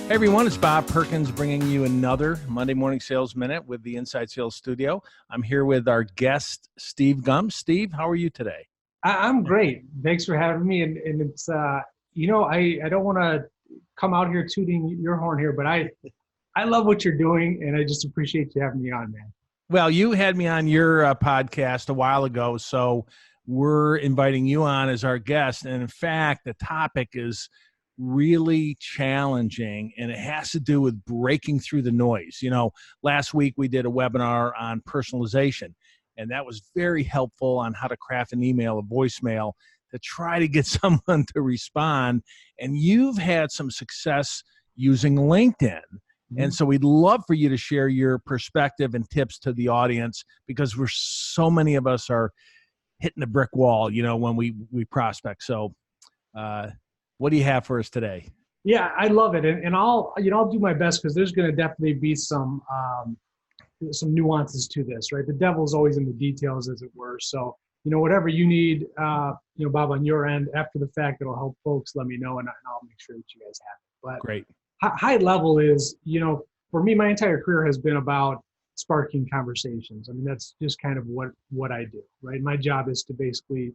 Hey everyone, it's Bob Perkins bringing you another Monday Morning Sales Minute with the Inside Sales Studio. I'm here with our guest, Steve Gumm. Steve, how are you today? I'm great. Thanks for having me. And it's, I don't want to come out here tooting your horn here, but I love what you're doing, and I just appreciate you having me on, man. Well, you had me on your podcast a while ago, so we're inviting you on as our guest. And in fact, the topic is really challenging, and it has to do with breaking through the noise. You know, last week we did a webinar on personalization, and that was very helpful on how to craft an email, a voicemail, to try to get someone to respond. And you've had some success using LinkedIn. And so we'd love for you to share your perspective and tips to the audience, because so many of us are hitting a brick wall, you know, when we prospect. So what do you have for us today? Yeah, I love it. And I'll do my best, because there's going to definitely be some nuances to this, right? The devil's always in the details, as it were. So, whatever you need, Bob, on your end, after the fact, it'll help folks, let me know, and I'll make sure that you guys have it. But Great. High level is, for me, my entire career has been about sparking conversations. I mean, that's just kind of what I do, right? My job is to basically,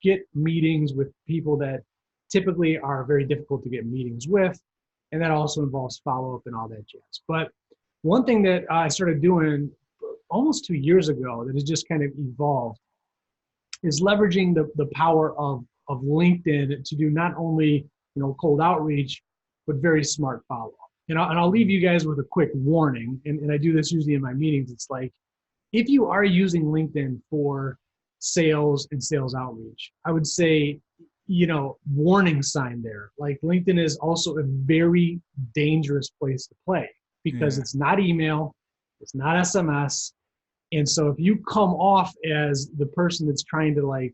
get meetings with people that typically are very difficult to get meetings with. And that also involves follow-up and all that jazz. But one thing that I started doing almost 2 years ago that has just kind of evolved is leveraging the power of LinkedIn to do not only, cold outreach, but very smart follow-up. And I'll leave you guys with a quick warning, and I do this usually in my meetings. It's like, if you are using LinkedIn for sales and sales outreach, I would say, warning sign there. Like, LinkedIn is also a very dangerous place to play, because it's not email, it's not SMS. And so if you come off as the person that's trying to, like,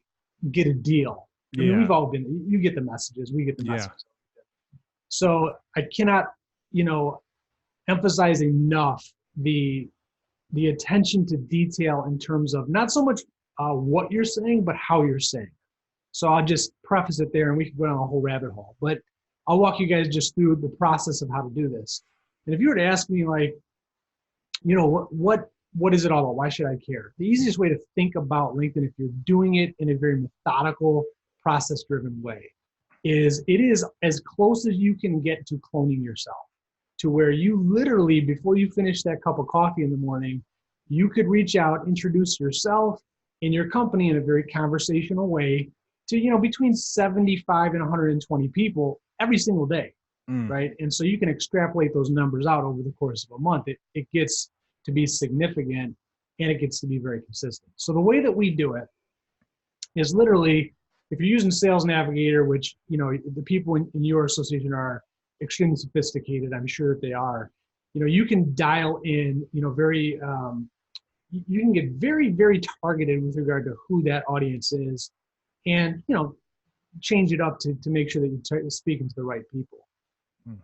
get a deal, I mean, we've all you get the messages, we get the messages. So I cannot, emphasize enough the attention to detail in terms of not so much what you're saying, but how you're saying. So I'll just preface it there, and we can go down a whole rabbit hole. But I'll walk you guys just through the process of how to do this. And if you were to ask me, like, what is it all about? Why should I care? The easiest way to think about LinkedIn, if you're doing it in a very methodical, process-driven way, is it is as close as you can get to cloning yourself, to where you literally, before you finish that cup of coffee in the morning, you could reach out, introduce yourself and your company in a very conversational way to, between 75 and 120 people every single day, right? And so you can extrapolate those numbers out over the course of a month. It gets to be significant, and it gets to be very consistent. So the way that we do it is literally, if you're using Sales Navigator, which, the people in your association are extremely sophisticated, I'm sure that they are, you can dial in, you can get very, very targeted with regard to who that audience is, and, change it up to make sure that you're speaking to the right people.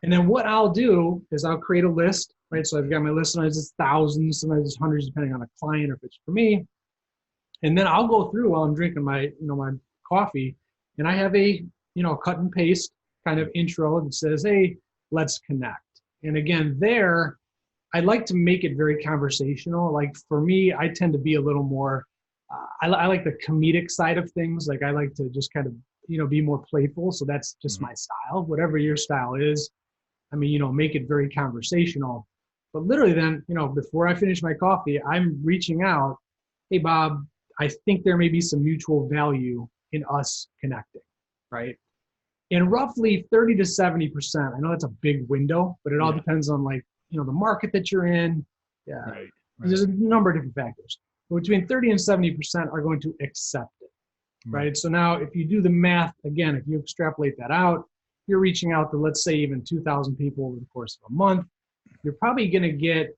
And then what I'll do is I'll create a list, right? So I've got my list, sometimes it's thousands, sometimes it's hundreds, depending on the client or if it's for me. And then I'll go through while I'm drinking my, my coffee, and I have a, cut and paste kind of intro that says, hey, let's connect. And again, there, I like to make it very conversational. Like, for me, I tend to be a little more, I like the comedic side of things. Like, I like to just kind of, be more playful. So that's just my style. Whatever your style is, I mean, make it very conversational. But literally then, before I finish my coffee, I'm reaching out, hey, Bob, I think there may be some mutual value in us connecting, right? And roughly 30 to 70%, I know that's a big window, but it all depends on, like, the market that you're in. Yeah, right. There's a number of different factors. But between 30 and 70% are going to accept it, right? So now if you do the math, again, if you extrapolate that out, you're reaching out to, let's say, even 2,000 people over the course of a month. You're probably going to get,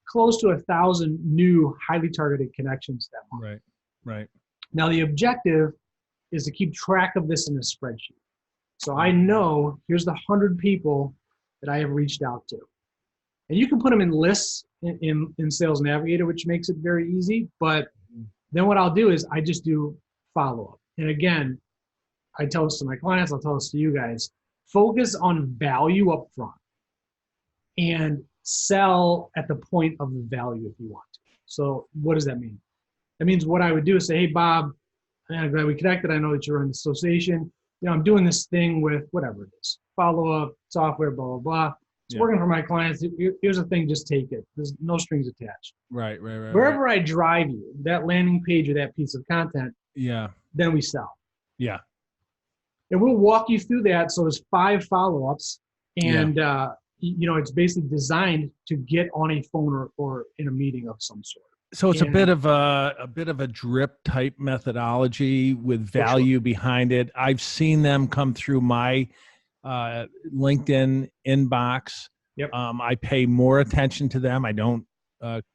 close to 1,000 new highly targeted connections that month. Right. Now the objective is to keep track of this in a spreadsheet. So I know here's the 100 people that I have reached out to. And you can put them in lists in Sales Navigator, which makes it very easy. But then what I'll do is I just do follow-up. And again, I tell this to my clients, I'll tell this to you guys, focus on value up front. and sell at the point of the value if you want to. So what does that mean? That means what I would do is say, hey, Bob, I'm glad we connected. I know that you're in the association. I'm doing this thing with whatever it is, follow-up, software, blah, blah, blah. It's working for my clients. Here's the thing, just take it. There's no strings attached. Right. Wherever I drive you, that landing page or that piece of content, then we sell. Yeah. And we'll walk you through that. So there's 5 follow-ups, and it's basically designed to get on a phone or in a meeting of some sort. So it's a bit of a drip type methodology with value behind it. I've seen them come through my LinkedIn inbox. Yep. I pay more attention to them. I don't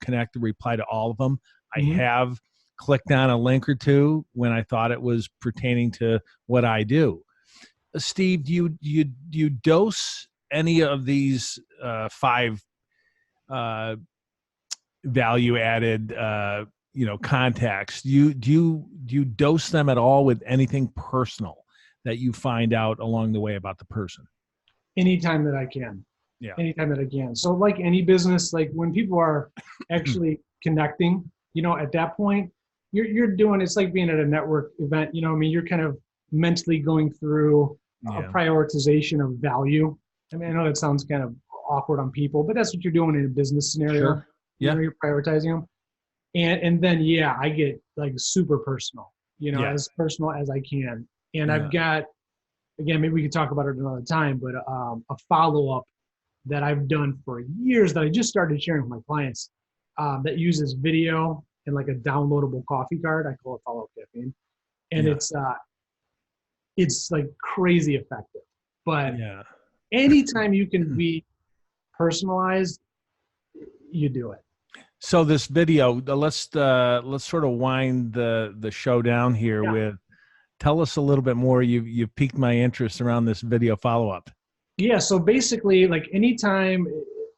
connect or reply to all of them. Mm-hmm. I have clicked on a link or two when I thought it was pertaining to what I do. Steve, do you dose any of these 5 value added contacts? Do you dose them at all with anything personal that you find out along the way about the person? Anytime that I can. Yeah. Anytime that I can. So like any business, like when people are actually connecting, at that point, you're doing, it's like being at a network event, you're kind of mentally going through a prioritization of value. I know that sounds kind of awkward on people, but that's what you're doing in a business scenario. Sure. Yeah. You're prioritizing them. And then, I get like super personal, as personal as I can. And I've got, again, maybe we could talk about it another time, but a follow-up that I've done for years that I just started sharing with my clients that uses video and like a downloadable coffee card. I call it follow-up caffeine. And it's like crazy effective. But anytime you can be personalized, you do it. So this video, let's sort of wind the show down here with, tell us a little bit more. You've piqued my interest around this video follow-up. Yeah. So basically, like anytime,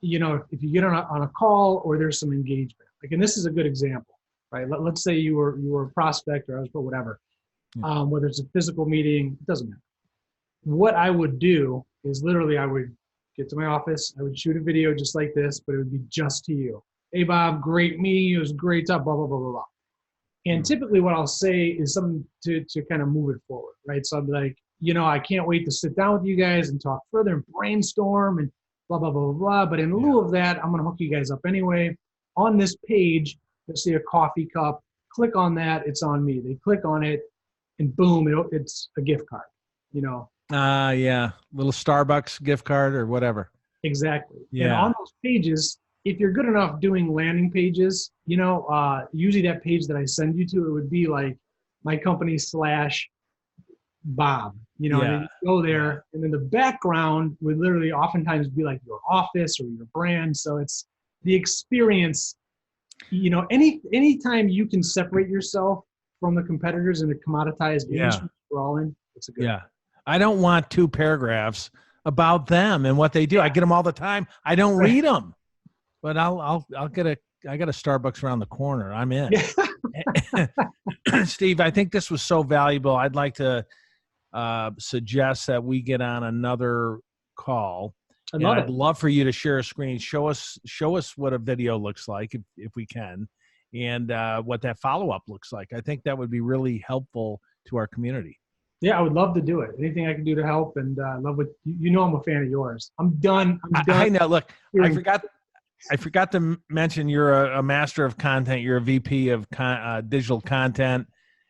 if you get on a call or there's some engagement, like, and this is a good example, right? Let's say you were a prospect or whatever, whether it's a physical meeting, it doesn't matter. What I would do is literally I would get to my office, I would shoot a video just like this, but it would be just to you. Hey, Bob, great meeting you. It was great stuff, blah, blah, blah, blah, blah. And typically what I'll say is something to kind of move it forward, right? So I'm like, I can't wait to sit down with you guys and talk further and brainstorm and blah, blah, blah, blah, blah. But in lieu of that, I'm going to hook you guys up anyway. On this page, you'll see a coffee cup. Click on that. It's on me. They click on it and boom, it's a gift card, Little Starbucks gift card or whatever. Exactly. Yeah. And on those pages, if you're good enough doing landing pages, usually that page that I send you to, it would be like my company / Bob, and then you go there, and then the background would literally oftentimes be like your office or your brand. So it's the experience, anytime you can separate yourself from the competitors in a commoditized industry we're all in, it's a good thing. I don't want 2 paragraphs about them and what they do. I get them all the time. I don't read them. But I got a Starbucks around the corner. I'm in. Steve, I think this was so valuable. I'd like to suggest that we get on another call. I'd love for you to share a screen. Show us what a video looks like if we can, and what that follow-up looks like. I think that would be really helpful to our community. Yeah, I would love to do it. Anything I can do to help, and I love what I'm a fan of yours. I'm done. I know. Look, I forgot to mention you're a master of content. You're a VP of digital content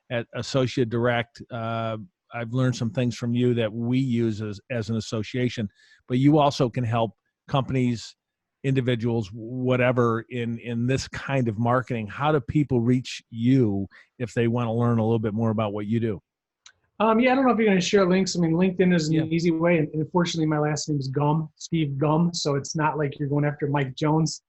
at Associate Direct. I've learned some things from you that we use as an association, but you also can help companies, individuals, whatever, in this kind of marketing. How do people reach you if they want to learn a little bit more about what you do? I don't know if you're going to share links. I mean, LinkedIn is an easy way. And unfortunately, my last name is Gumm, Steve Gumm. So it's not like you're going after Mike Jones.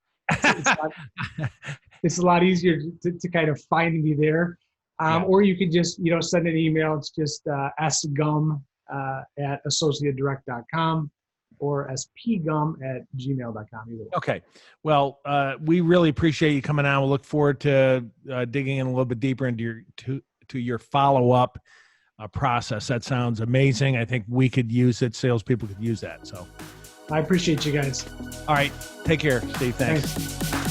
It's a lot easier to kind of find me there. Or you could just, send an email. It's just sgumm at associatedirect.com or spgumm@gmail.com. Okay. Well, we really appreciate you coming on. We'll look forward to digging in a little bit deeper into your follow-up process. That sounds amazing. I think we could use it. Salespeople could use that. So I appreciate you guys. All right. Take care, Steve. Thanks. Thanks.